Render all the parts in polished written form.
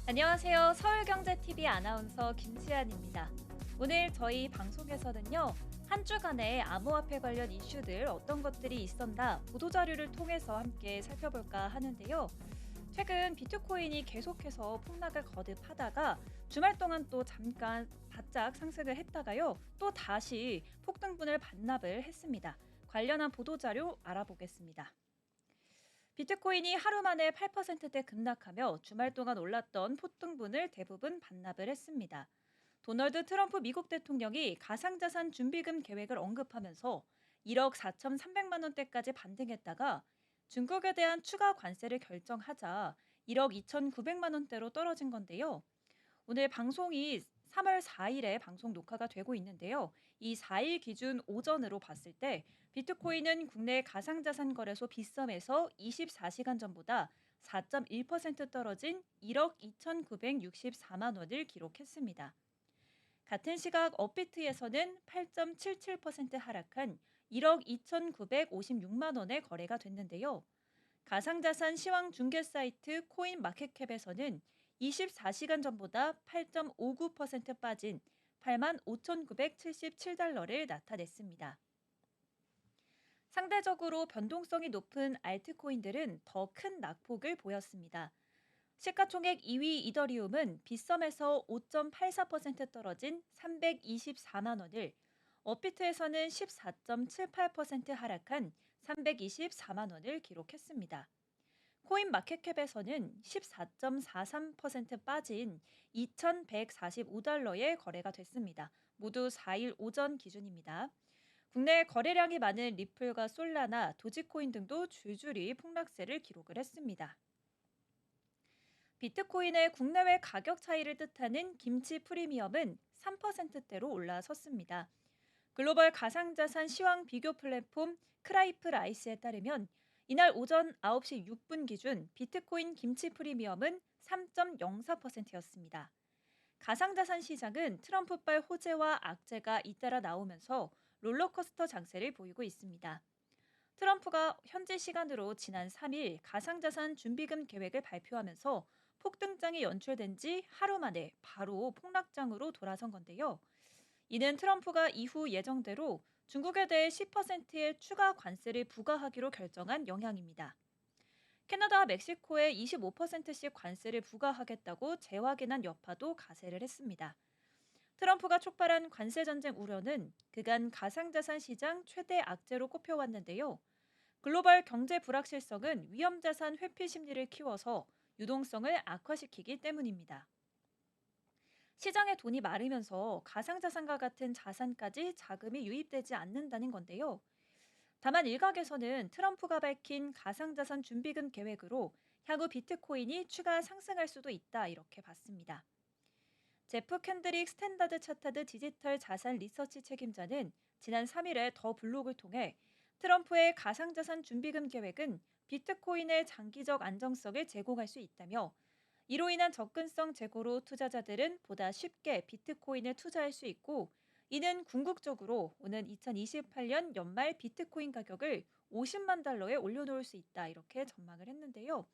안녕하세요. 서울경제TV 아나운서 김치안입니다. 오늘 저희 방송에서는요, 한 주간의 암호화폐 관련 이슈들 어떤 것들이 있었나 보도자료를 통해서 함께 살펴볼까 하는데요. 최근 비트코인이 계속해서 폭락을 거듭하다가 주말 동안 또 잠깐 바짝 상승을 했다가요, 또 다시 폭등분을 반납을 했습니다. 관련한 보도자료 알아보겠습니다. 비트코인이 하루 만에 8%대 급락하며 주말 동안 올랐던 폭등분을 대부분 반납을 했습니다. 도널드 트럼프 미국 대통령이 가상자산 준비금 계획을 언급하면서 1억 4,300만 원대까지 반등했다가 중국에 대한 추가 관세를 결정하자 1억 2,900만 원대로 떨어진 건데요. 오늘 방송이 3월 4일에 방송 녹화가 되고 있는데요. 이 4일 기준 오전으로 봤을 때 비트코인은 국내 가상자산 거래소 빗썸에서 24시간 전보다 4.1% 떨어진 1억 2,964만 원을 기록했습니다. 같은 시각 업비트에서는 8.77% 하락한 1억 2,956만 원의 거래가 됐는데요. 가상자산 시황 중개 사이트 코인마켓캡에서는 24시간 전보다 8.59% 빠진 8만 5,977달러를 나타냈습니다. 상대적으로 변동성이 높은 알트코인들은 더 큰 낙폭을 보였습니다. 시가총액 2위 이더리움은 빗썸에서 5.84% 떨어진 324만 원을, 업비트에서는 14.78% 하락한 324만 원을 기록했습니다. 코인마켓캡에서는 14.43% 빠진 2,145달러의 거래가 됐습니다. 모두 4일 오전 기준입니다. 국내 거래량이 많은 리플과 솔라나, 도지코인 등도 줄줄이 폭락세를 기록을 했습니다. 비트코인의 국내외 가격 차이를 뜻하는 김치 프리미엄은 3%대로 올라섰습니다. 글로벌 가상자산 시황 비교 플랫폼 크라이프 라이스에 따르면 이날 오전 9시 6분 기준 비트코인 김치 프리미엄은 3.04%였습니다. 가상자산 시장은 트럼프발 호재와 악재가 잇따라 나오면서 롤러코스터 장세를 보이고 있습니다. 트럼프가 현지 시간으로 지난 3일 가상자산 준비금 계획을 발표하면서 폭등장이 연출된 지 하루 만에 바로 폭락장으로 돌아선 건데요. 이는 트럼프가 이후 예정대로 중국에 대해 10%의 추가 관세를 부과하기로 결정한 영향입니다. 캐나다와 멕시코에 25%씩 관세를 부과하겠다고 재확인한 여파도 가세를 했습니다. 트럼프가 촉발한 관세 전쟁 우려는 그간 가상자산 시장 최대 악재로 꼽혀왔는데요. 글로벌 경제 불확실성은 위험자산 회피 심리를 키워서 유동성을 악화시키기 때문입니다. 시장에 돈이 마르면서 가상자산과 같은 자산까지 자금이 유입되지 않는다는 건데요. 다만 일각에서는 트럼프가 밝힌 가상자산 준비금 계획으로 향후 비트코인이 추가 상승할 수도 있다 이렇게 봤습니다. 제프 캔드릭 스탠다드 차타드 디지털 자산 리서치 책임자는 지난 3일에 더 블록을 통해 트럼프의 가상자산 준비금 계획은 비트코인의 장기적 안정성을 제공할 수 있다며, 이로 인한 접근성 제고로 투자자들은 보다 쉽게 비트코인에 투자할 수 있고, 이는 궁극적으로 오는 2028년 연말 비트코인 가격을 50만 달러에 올려놓을 수 있다 이렇게 전망을 했는데요.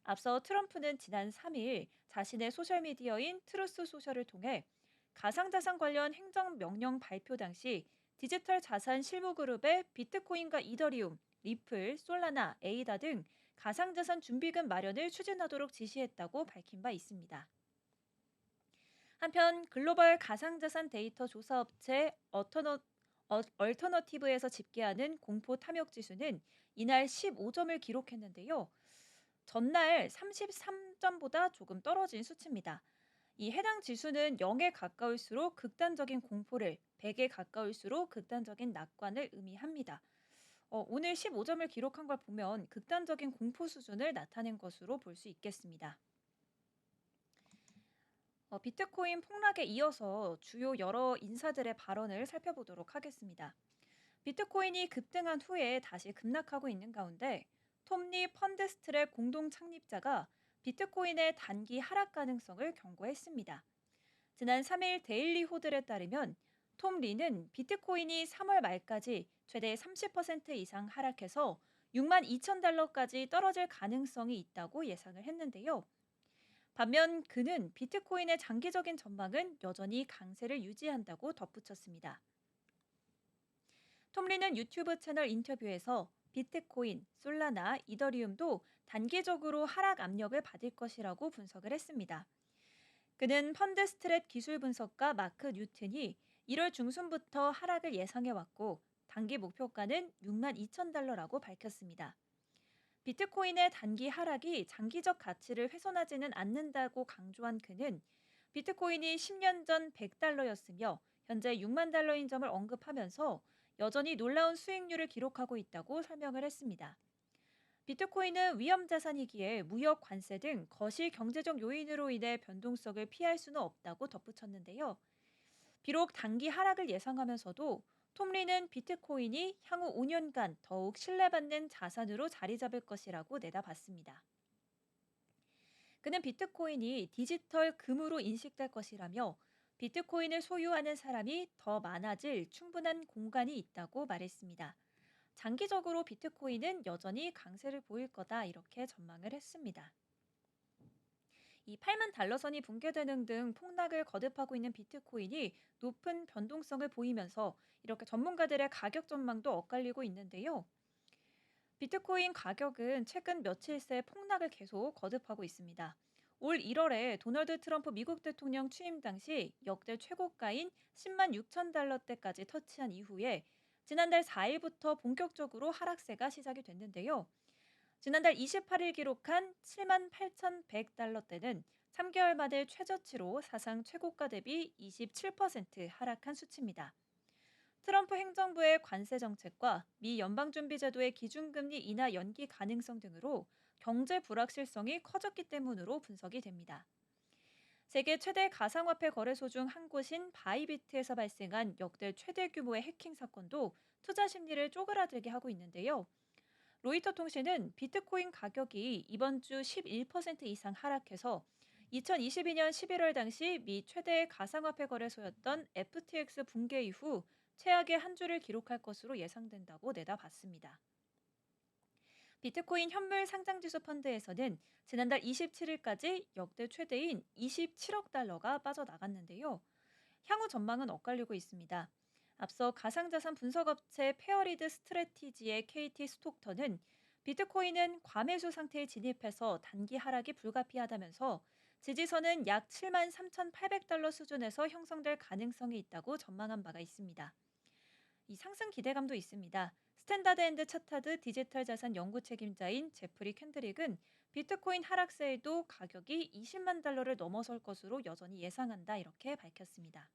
앞서 트럼프는 지난 3일 자신의 소셜미디어인 트루스 소셜을 통해 가상자산 관련 행정명령 발표 당시 디지털 자산 실무그룹의 비트코인과 이더리움, 리플, 솔라나, 에이다 등 가상자산 준비금 마련을 추진하도록 지시했다고 밝힌 바 있습니다. 한편 글로벌 가상자산 데이터 조사업체 얼터너티브에서 집계하는 공포 탐욕 지수는 이날 15점을 기록했는데요. 전날 33점보다 조금 떨어진 수치입니다. 이 해당 지수는 0에 가까울수록 극단적인 공포를, 100에 가까울수록 극단적인 낙관을 의미합니다. 오늘 15점을 기록한 걸 보면 극단적인 공포 수준을 나타낸 것으로 볼 수 있겠습니다. 비트코인 폭락에 이어서 주요 여러 인사들의 발언을 살펴보도록 하겠습니다. 비트코인이 급등한 후에 다시 급락하고 있는 가운데 톰리 펀드스트랩 공동 창립자가 비트코인의 단기 하락 가능성을 경고했습니다. 지난 3일 데일리 호들에 따르면 톰 리는 비트코인이 3월 말까지 최대 30% 이상 하락해서 6만 2천 달러까지 떨어질 가능성이 있다고 예상을 했는데요. 반면 그는 비트코인의 장기적인 전망은 여전히 강세를 유지한다고 덧붙였습니다. 톰리는 유튜브 채널 인터뷰에서 비트코인, 솔라나, 이더리움도 단기적으로 하락 압력을 받을 것이라고 분석을 했습니다. 그는 펀드 스트랩 기술 분석가 마크 뉴튼이 1월 중순부터 하락을 예상해왔고 단기 목표가는 6만 2천 달러라고 밝혔습니다. 비트코인의 단기 하락이 장기적 가치를 훼손하지는 않는다고 강조한 그는 비트코인이 10년 전 100달러였으며 현재 6만 달러인 점을 언급하면서 여전히 놀라운 수익률을 기록하고 있다고 설명을 했습니다. 비트코인은 위험 자산이기에 무역 관세 등 거시 경제적 요인으로 인해 변동성을 피할 수는 없다고 덧붙였는데요. 비록 단기 하락을 예상하면서도 톰리는 비트코인이 향후 5년간 더욱 신뢰받는 자산으로 자리 잡을 것이라고 내다봤습니다. 그는 비트코인이 디지털 금으로 인식될 것이라며 비트코인을 소유하는 사람이 더 많아질 충분한 공간이 있다고 말했습니다. 장기적으로 비트코인은 여전히 강세를 보일 거다 이렇게 전망을 했습니다. 이 8만 달러선이 붕괴되는 등 폭락을 거듭하고 있는 비트코인이 높은 변동성을 보이면서 이렇게 전문가들의 가격 전망도 엇갈리고 있는데요. 비트코인 가격은 최근 며칠 새 폭락을 계속 거듭하고 있습니다. 올 1월에 도널드 트럼프 미국 대통령 취임 당시 역대 최고가인 10만 6천 달러대까지 터치한 이후에 지난달 4일부터 본격적으로 하락세가 시작이 됐는데요. 지난달 28일 기록한 7만 8,100달러대는 3개월 만에 최저치로 사상 최고가 대비 27% 하락한 수치입니다. 트럼프 행정부의 관세 정책과 미 연방준비제도의 기준금리 인하 연기 가능성 등으로 경제 불확실성이 커졌기 때문으로 분석이 됩니다. 세계 최대 가상화폐 거래소 중 한 곳인 바이비트에서 발생한 역대 최대 규모의 해킹 사건도 투자 심리를 쪼그라들게 하고 있는데요. 로이터 통신은 비트코인 가격이 이번 주 11% 이상 하락해서 2022년 11월 당시 미 최대 가상화폐 거래소였던 FTX 붕괴 이후 최악의 한 주를 기록할 것으로 예상된다고 내다봤습니다. 비트코인 현물 상장지수 펀드에서는 지난달 27일까지 역대 최대인 27억 달러가 빠져나갔는데요. 향후 전망은 엇갈리고 있습니다. 앞서 가상자산 분석업체 페어리드 스트래티지의 KT 스톡턴은 비트코인은 과매수 상태에 진입해서 단기 하락이 불가피하다면서 지지선은 약 7만 3,800달러 수준에서 형성될 가능성이 있다고 전망한 바가 있습니다. 이 상승 기대감도 있습니다. 스탠다드 앤드 차타드 디지털 자산 연구 책임자인 제프리 캔드릭은 비트코인 하락세에도 가격이 20만 달러를 넘어설 것으로 여전히 예상한다 이렇게 밝혔습니다.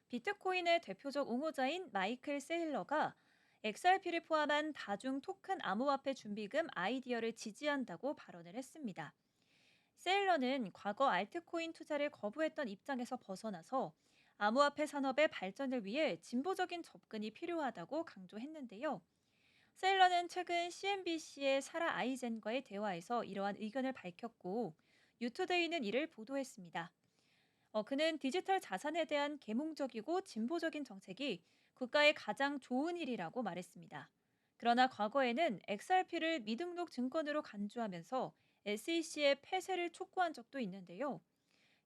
비트코인의 대표적 옹호자인 마이클 세일러가 XRP를 포함한 다중 토큰 암호화폐 준비금 아이디어를 지지한다고 발언을 했습니다. 세일러는 과거 알트코인 투자를 거부했던 입장에서 벗어나서 암호화폐 산업의 발전을 위해 진보적인 접근이 필요하다고 강조했는데요. 세일러는 최근 CNBC의 사라 아이젠과의 대화에서 이러한 의견을 밝혔고 유투데이는 이를 보도했습니다. 그는 디지털 자산에 대한 계몽적이고 진보적인 정책이 국가의 가장 좋은 일이라고 말했습니다. 그러나 과거에는 XRP를 미등록 증권으로 간주하면서 SEC의 폐쇄를 촉구한 적도 있는데요.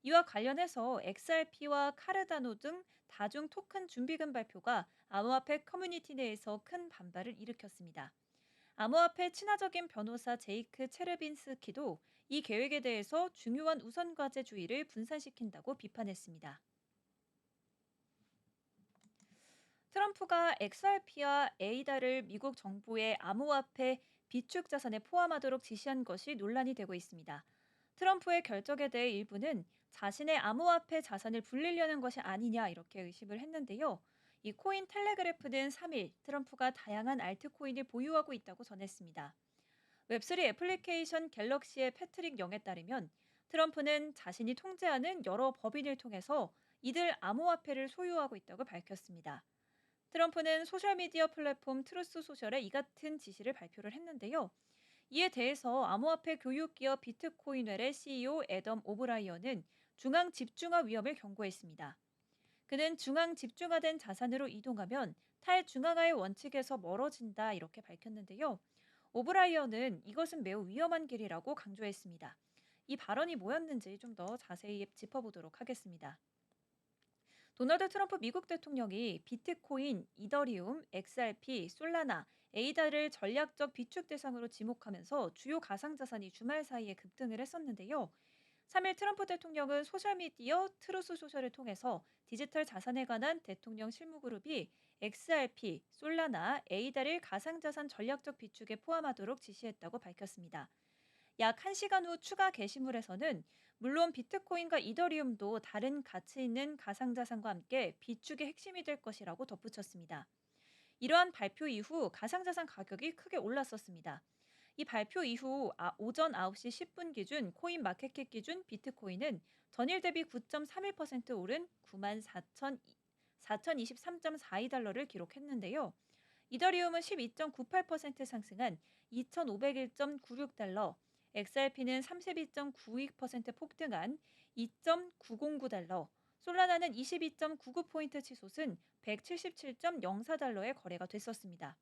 이와 관련해서 XRP와 카르다노 등 다중 토큰 준비금 발표가 암호화폐 커뮤니티 내에서 큰 반발을 일으켰습니다. 암호화폐 친화적인 변호사 제이크 체르빈스키도 이 계획에 대해서 중요한 우선과제주의를 분산시킨다고 비판했습니다. 트럼프가 XRP와 에이다를 미국 정부의 암호화폐 비축 자산에 포함하도록 지시한 것이 논란이 되고 있습니다. 트럼프의 결정에 대해 일부는 자신의 암호화폐 자산을 불리려는 것이 아니냐 이렇게 의심을 했는데요. 이 코인 텔레그래프는 3일 트럼프가 다양한 알트코인을 보유하고 있다고 전했습니다. 웹3 애플리케이션 갤럭시의 패트릭 영에 따르면 트럼프는 자신이 통제하는 여러 법인을 통해서 이들 암호화폐를 소유하고 있다고 밝혔습니다. 트럼프는 소셜미디어 플랫폼 트루스 소셜에 이 같은 지시를 발표를 했는데요. 이에 대해서 암호화폐 교육기업 비트코인웰의 CEO 애덤 오브라이언은 중앙 집중화 위험을 경고했습니다. 그는 중앙 집중화된 자산으로 이동하면 탈중앙화의 원칙에서 멀어진다 이렇게 밝혔는데요. 오브라이언은 이것은 매우 위험한 길이라고 강조했습니다. 이 발언이 뭐였는지 좀 더 자세히 짚어보도록 하겠습니다. 도널드 트럼프 미국 대통령이 비트코인, 이더리움, XRP, 솔라나, 에이다를 전략적 비축 대상으로 지목하면서 주요 가상자산이 주말 사이에 급등을 했었는데요. 3일 트럼프 대통령은 소셜미디어 트루스 소셜을 통해서 디지털 자산에 관한 대통령 실무그룹이 XRP, 솔라나, 에이다를 가상자산 전략적 비축에 포함하도록 지시했다고 밝혔습니다. 약 1시간 후 추가 게시물에서는 물론 비트코인과 이더리움도 다른 가치 있는 가상자산과 함께 비축의 핵심이 될 것이라고 덧붙였습니다. 이러한 발표 이후 가상자산 가격이 크게 올랐었습니다. 이 발표 이후 오전 9시 10분 기준 코인 마켓캡 기준 비트코인은 전일 대비 9.31% 오른 94,023.42달러를 기록했는데요. 이더리움은 12.98% 상승한 2,501.96달러, XRP는 32.92% 폭등한 2.909달러, 솔라나는 22.99포인트 치솟은 177.04달러에 거래가 됐었습니다.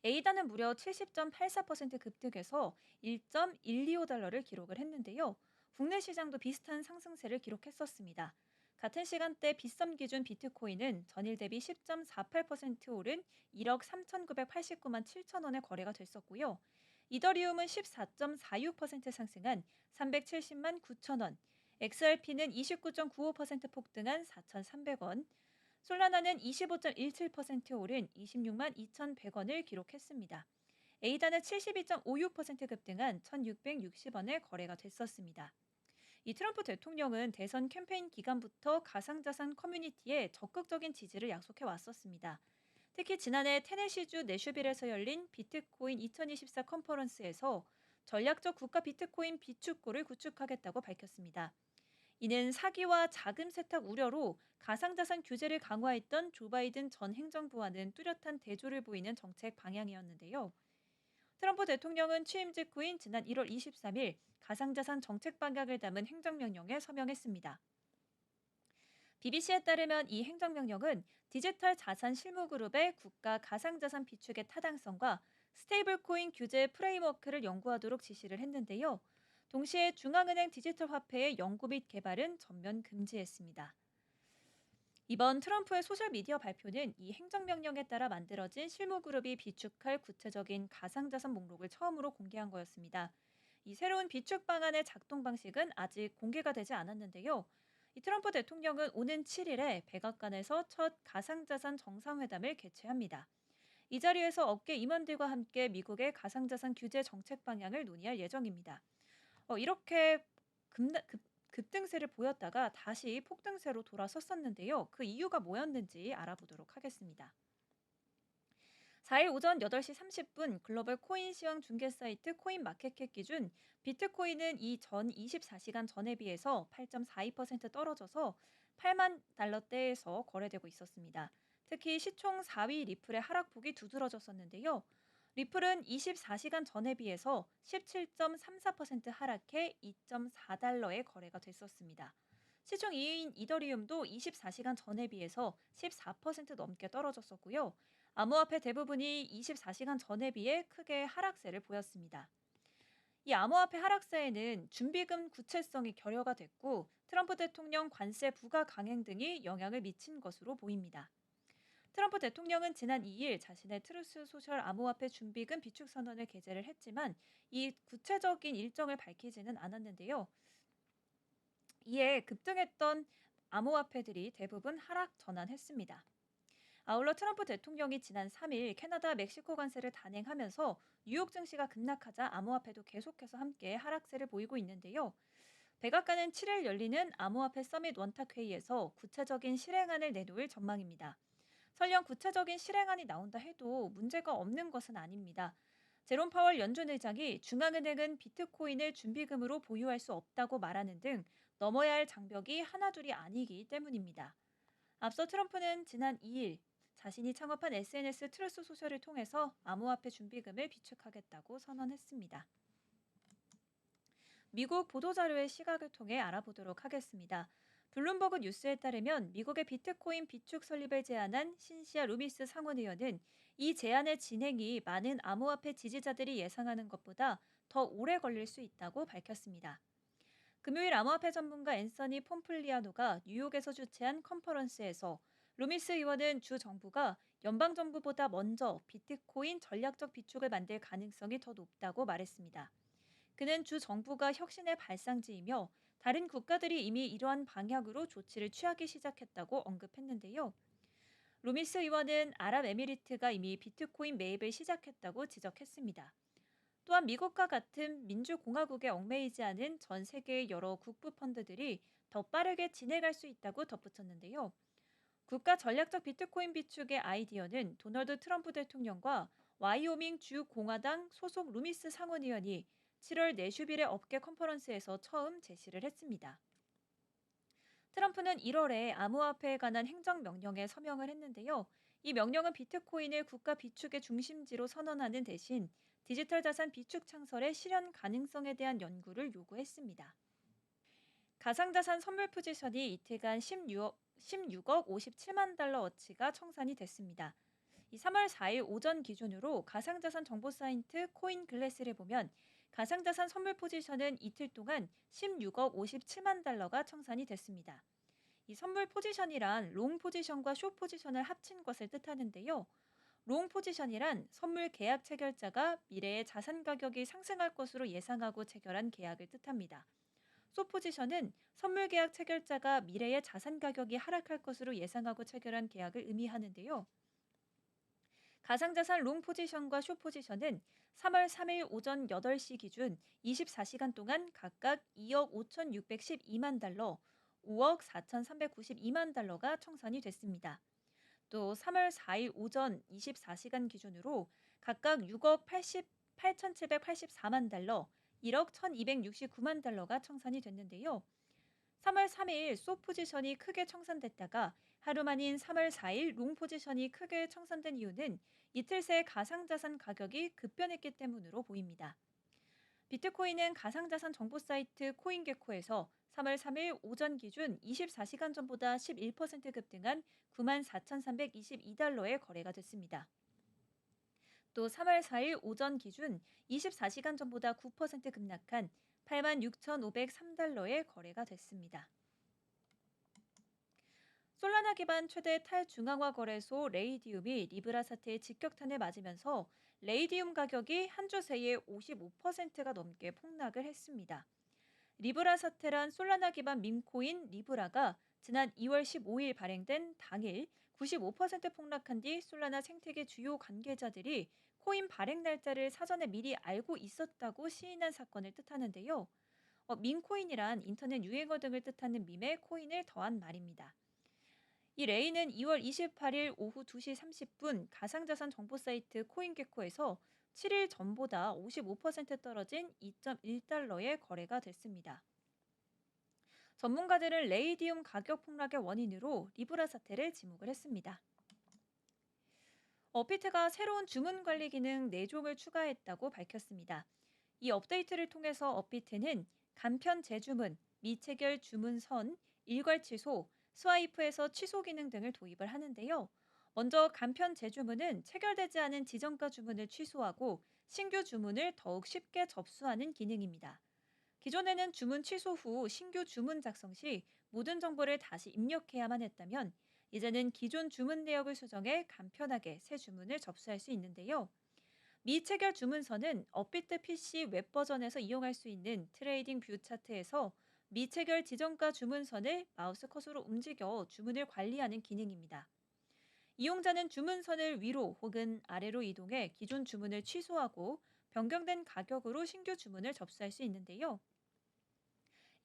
에이다는 무려 70.84% 급등해서 1.125달러를 기록을 했는데요. 국내 시장도 비슷한 상승세를 기록했었습니다. 같은 시간대 빗썸 기준 비트코인은 전일 대비 10.48% 오른 1억 3,989만 7천 원에 거래가 됐었고요. 이더리움은 14.46% 상승한 370만 9천 원, XRP는 29.95% 폭등한 4,300원, 솔라나는 25.17% 오른 26만 2,100원을 기록했습니다. 에이다는 72.56% 급등한 1,660원에 거래가 됐었습니다. 이 트럼프 대통령은 대선 캠페인 기간부터 가상자산 커뮤니티에 적극적인 지지를 약속해 왔었습니다. 특히 지난해 테네시주 내슈빌에서 열린 비트코인 2024 컨퍼런스에서 전략적 국가 비트코인 비축고를 구축하겠다고 밝혔습니다. 이는 사기와 자금 세탁 우려로 가상자산 규제를 강화했던 조 바이든 전 행정부와는 뚜렷한 대조를 보이는 정책 방향이었는데요. 트럼프 대통령은 취임 직후인 지난 1월 23일 가상자산 정책 방향을 담은 행정명령에 서명했습니다. BBC에 따르면 이 행정명령은 디지털 자산 실무그룹의 국가 가상자산 비축의 타당성과 스테이블코인 규제 프레임워크를 연구하도록 지시를 했는데요. 동시에 중앙은행 디지털 화폐의 연구 및 개발은 전면 금지했습니다. 이번 트럼프의 소셜미디어 발표는 이 행정명령에 따라 만들어진 실무그룹이 비축할 구체적인 가상자산 목록을 처음으로 공개한 거였습니다. 이 새로운 비축 방안의 작동 방식은 아직 공개가 되지 않았는데요. 이 트럼프 대통령은 오는 7일에 백악관에서 첫 가상자산 정상회담을 개최합니다. 이 자리에서 업계 임원들과 함께 미국의 가상자산 규제 정책 방향을 논의할 예정입니다. 이렇게 급등세를 보였다가 다시 폭등세로 돌아섰었는데요. 그 이유가 뭐였는지 알아보도록 하겠습니다. 4일 오전 8시 30분 글로벌 코인 시황 중개 사이트 코인마켓캡 기준 비트코인은 이전 24시간 전에 비해서 8.42% 떨어져서 8만 달러대에서 거래되고 있었습니다. 특히 시총 4위 리플의 하락폭이 두드러졌었는데요. 리플은 24시간 전에 비해서 17.34% 하락해 2.4달러에 거래가 됐었습니다. 시총 2위인 이더리움도 24시간 전에 비해서 14% 넘게 떨어졌었고요. 암호화폐 대부분이 24시간 전에 비해 크게 하락세를 보였습니다. 이 암호화폐 하락세에는 준비금 구체성이 결여가 됐고 트럼프 대통령 관세 부과 강행 등이 영향을 미친 것으로 보입니다. 트럼프 대통령은 지난 2일 자신의 트루스 소셜 암호화폐 준비금 비축 선언을 게재를 했지만 이 구체적인 일정을 밝히지는 않았는데요. 이에 급등했던 암호화폐들이 대부분 하락 전환했습니다. 아울러 트럼프 대통령이 지난 3일 캐나다 멕시코 관세를 단행하면서 뉴욕 증시가 급락하자 암호화폐도 계속해서 함께 하락세를 보이고 있는데요. 백악관은 7일 열리는 암호화폐 서밋 원탁회의에서 구체적인 실행안을 내놓을 전망입니다. 설령 구체적인 실행안이 나온다 해도 문제가 없는 것은 아닙니다. 제롬 파월 연준 의장이 중앙은행은 비트코인을 준비금으로 보유할 수 없다고 말하는 등 넘어야 할 장벽이 하나둘이 아니기 때문입니다. 앞서 트럼프는 지난 2일 자신이 창업한 SNS 트루스 소셜을 통해서 암호화폐 준비금을 비축하겠다고 선언했습니다. 미국 보도자료의 시각을 통해 알아보도록 하겠습니다. 블룸버그 뉴스에 따르면 미국의 비트코인 비축 설립을 제안한 신시아 루미스 상원의원은 이 제안의 진행이 많은 암호화폐 지지자들이 예상하는 것보다 더 오래 걸릴 수 있다고 밝혔습니다. 금요일 암호화폐 전문가 앤서니 폼플리아노가 뉴욕에서 주최한 컨퍼런스에서 루미스 의원은 주 정부가 연방정부보다 먼저 비트코인 전략적 비축을 만들 가능성이 더 높다고 말했습니다. 그는 주 정부가 혁신의 발상지이며 다른 국가들이 이미 이러한 방향으로 조치를 취하기 시작했다고 언급했는데요. 루미스 의원은 아랍에미리트가 이미 비트코인 매입을 시작했다고 지적했습니다. 또한 미국과 같은 민주공화국에 얽매이지 않은 전 세계의 여러 국부 펀드들이 더 빠르게 진행할 수 있다고 덧붙였는데요. 국가 전략적 비트코인 비축의 아이디어는 도널드 트럼프 대통령과 와이오밍 주 공화당 소속 루미스 상원의원이 7월 내슈빌의 업계 컨퍼런스에서 처음 제시를 했습니다. 트럼프는 1월에 암호화폐에 관한 행정명령에 서명을 했는데요. 이 명령은 비트코인을 국가 비축의 중심지로 선언하는 대신 디지털 자산 비축 창설의 실현 가능성에 대한 연구를 요구했습니다. 가상자산 선물 포지션이 이틀간 16억 57만 달러 어치가 청산이 됐습니다. 이 3월 4일 오전 기준으로 가상자산 정보 사이트 코인글래스를 보면 가상자산 선물 포지션은 이틀 동안 16억 57만 달러가 청산이 됐습니다. 이 선물 포지션이란 롱 포지션과 숏 포지션을 합친 것을 뜻하는데요. 롱 포지션이란 선물 계약 체결자가 미래의 자산 가격이 상승할 것으로 예상하고 체결한 계약을 뜻합니다. 숏 포지션은 선물 계약 체결자가 미래의 자산 가격이 하락할 것으로 예상하고 체결한 계약을 의미하는데요. 가상자산 롱 포지션과 숏 포지션은 3월 3일 오전 8시 기준 24시간 동안 각각 2억 5,612만 달러, 5억 4,392만 달러가 청산이 됐습니다. 또 3월 4일 오전 24시간 기준으로 각각 6억 8,784만 달러, 1억 1,269만 달러가 청산이 됐는데요. 3월 3일 숏 포지션이 크게 청산됐다가 하루 만인 3월 4일 롱 포지션이 크게 청산된 이유는 이틀 새 가상자산 가격이 급변했기 때문으로 보입니다. 비트코인은 가상자산 정보 사이트 코인게코에서 3월 3일 오전 기준 24시간 전보다 11% 급등한 94,322달러에 거래가 됐습니다. 또 3월 4일 오전 기준 24시간 전보다 9% 급락한 86,503달러에 거래가 됐습니다. 솔라나 기반 최대 탈중앙화 거래소 레이디움이 리브라 사태의 직격탄을 맞으면서 레이디움 가격이 한 주 새에 55%가 넘게 폭락을 했습니다. 리브라 사태란 솔라나 기반 밈코인 리브라가 지난 2월 15일 발행된 당일 95% 폭락한 뒤 솔라나 생태계 주요 관계자들이 코인 발행 날짜를 사전에 미리 알고 있었다고 시인한 사건을 뜻하는데요. 밈코인이란 인터넷 유행어 등을 뜻하는 밈에 코인을 더한 말입니다. 이 레이는 2월 28일 오후 2시 30분 가상자산 정보 사이트 코인게코에서 7일 전보다 55% 떨어진 2.1달러에 거래가 됐습니다. 전문가들은 레이디움 가격 폭락의 원인으로 리브라 사태를 지목을 했습니다. 업비트가 새로운 주문 관리 기능 4종을 추가했다고 밝혔습니다. 이 업데이트를 통해서 업비트는 간편 재주문, 미체결 주문선, 일괄 취소, 스와이프에서 취소 기능 등을 도입을 하는데요. 먼저 간편 재주문은 체결되지 않은 지정가 주문을 취소하고 신규 주문을 더욱 쉽게 접수하는 기능입니다. 기존에는 주문 취소 후 신규 주문 작성 시 모든 정보를 다시 입력해야만 했다면 이제는 기존 주문 내역을 수정해 간편하게 새 주문을 접수할 수 있는데요. 미체결 주문서는 업비트 PC 웹 버전에서 이용할 수 있는 트레이딩 뷰 차트에서 미체결 지정가 주문선을 마우스 컷으로 움직여 주문을 관리하는 기능입니다. 이용자는 주문선을 위로 혹은 아래로 이동해 기존 주문을 취소하고 변경된 가격으로 신규 주문을 접수할 수 있는데요.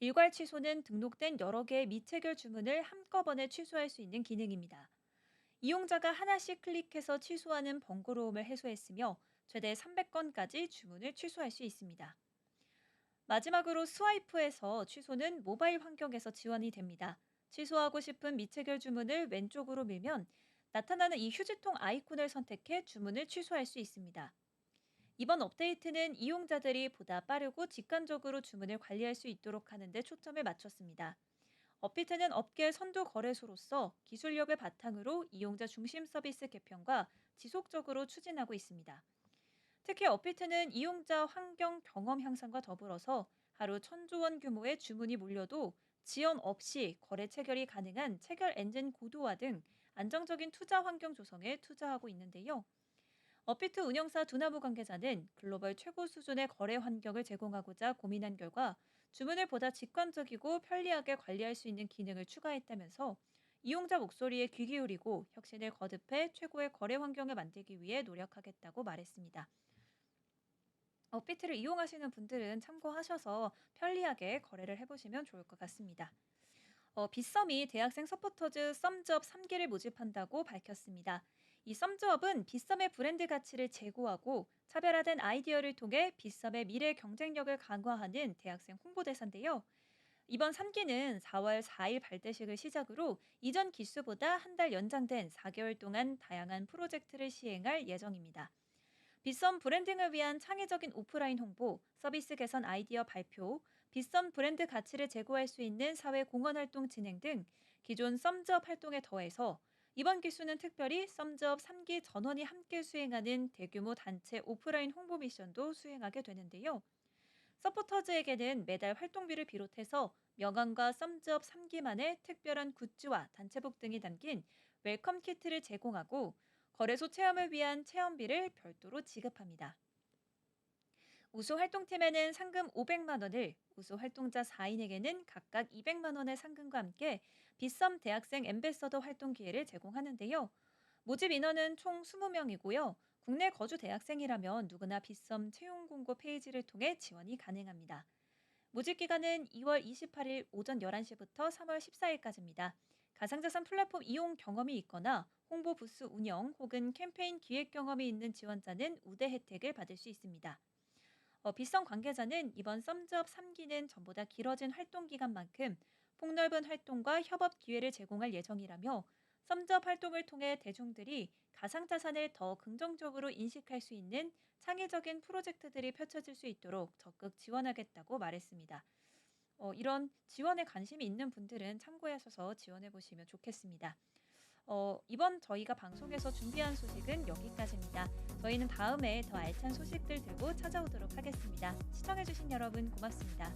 일괄 취소는 등록된 여러 개의 미체결 주문을 한꺼번에 취소할 수 있는 기능입니다. 이용자가 하나씩 클릭해서 취소하는 번거로움을 해소했으며 최대 300건까지 주문을 취소할 수 있습니다. 마지막으로 스와이프에서 취소는 모바일 환경에서 지원이 됩니다. 취소하고 싶은 미체결 주문을 왼쪽으로 밀면 나타나는 이 휴지통 아이콘을 선택해 주문을 취소할 수 있습니다. 이번 업데이트는 이용자들이 보다 빠르고 직관적으로 주문을 관리할 수 있도록 하는 데 초점을 맞췄습니다. 업비트는 업계 선두 거래소로서 기술력을 바탕으로 이용자 중심 서비스 개편과 지속적으로 추진하고 있습니다. 특히 업비트는 이용자 환경 경험 향상과 더불어서 하루 1,000조 원 규모의 주문이 몰려도 지연 없이 거래 체결이 가능한 체결 엔진 고도화 등 안정적인 투자 환경 조성에 투자하고 있는데요. 업비트 운영사 두나무 관계자는 글로벌 최고 수준의 거래 환경을 제공하고자 고민한 결과 주문을 보다 직관적이고 편리하게 관리할 수 있는 기능을 추가했다면서 이용자 목소리에 귀 기울이고 혁신을 거듭해 최고의 거래 환경을 만들기 위해 노력하겠다고 말했습니다. 업비트를 이용하시는 분들은 참고하셔서 편리하게 거래를 해보시면 좋을 것 같습니다. 빗썸이 대학생 서포터즈 썸즈업 3기를 모집한다고 밝혔습니다. 이 썸즈업은 빗썸의 브랜드 가치를 제고하고 차별화된 아이디어를 통해 빗썸의 미래 경쟁력을 강화하는 대학생 홍보대사인데요. 이번 3기는 4월 4일 발대식을 시작으로 이전 기수보다 한 달 연장된 4개월 동안 다양한 프로젝트를 시행할 예정입니다. 빗썸 브랜딩을 위한 창의적인 오프라인 홍보, 서비스 개선 아이디어 발표, 빗썸 브랜드 가치를 제고할 수 있는 사회 공헌 활동 진행 등 기존 썸즈업 활동에 더해서 이번 기수는 특별히 썸즈업 3기 전원이 함께 수행하는 대규모 단체 오프라인 홍보 미션도 수행하게 되는데요. 서포터즈에게는 매달 활동비를 비롯해서 명함과 썸즈업 3기만의 특별한 굿즈와 단체복 등이 담긴 웰컴 키트를 제공하고 거래소 체험을 위한 체험비를 별도로 지급합니다. 우수 활동팀에는 상금 500만 원을, 우수 활동자 4인에게는 각각 200만 원의 상금과 함께 빗썸 대학생 앰베서더 활동 기회를 제공하는데요. 모집 인원은 총 20명이고요. 국내 거주 대학생이라면 누구나 빗썸 채용 공고 페이지를 통해 지원이 가능합니다. 모집 기간은 2월 28일 오전 11시부터 3월 14일까지입니다. 가상자산 플랫폼 이용 경험이 있거나 홍보 부스 운영 혹은 캠페인 기획 경험이 있는 지원자는 우대 혜택을 받을 수 있습니다. 빗썸 관계자는 이번 썸즈업 3기는 전보다 길어진 활동 기간만큼 폭넓은 활동과 협업 기회를 제공할 예정이라며 썸즈업 활동을 통해 대중들이 가상자산을 더 긍정적으로 인식할 수 있는 창의적인 프로젝트들이 펼쳐질 수 있도록 적극 지원하겠다고 말했습니다. 이런 지원에 관심이 있는 분들은 참고하셔서 지원해 보시면 좋겠습니다. 이번 저희가 방송에서 준비한 소식은 여기까지입니다. 저희는 다음에 더 알찬 소식들 들고 찾아오도록 하겠습니다. 시청해주신 여러분 고맙습니다.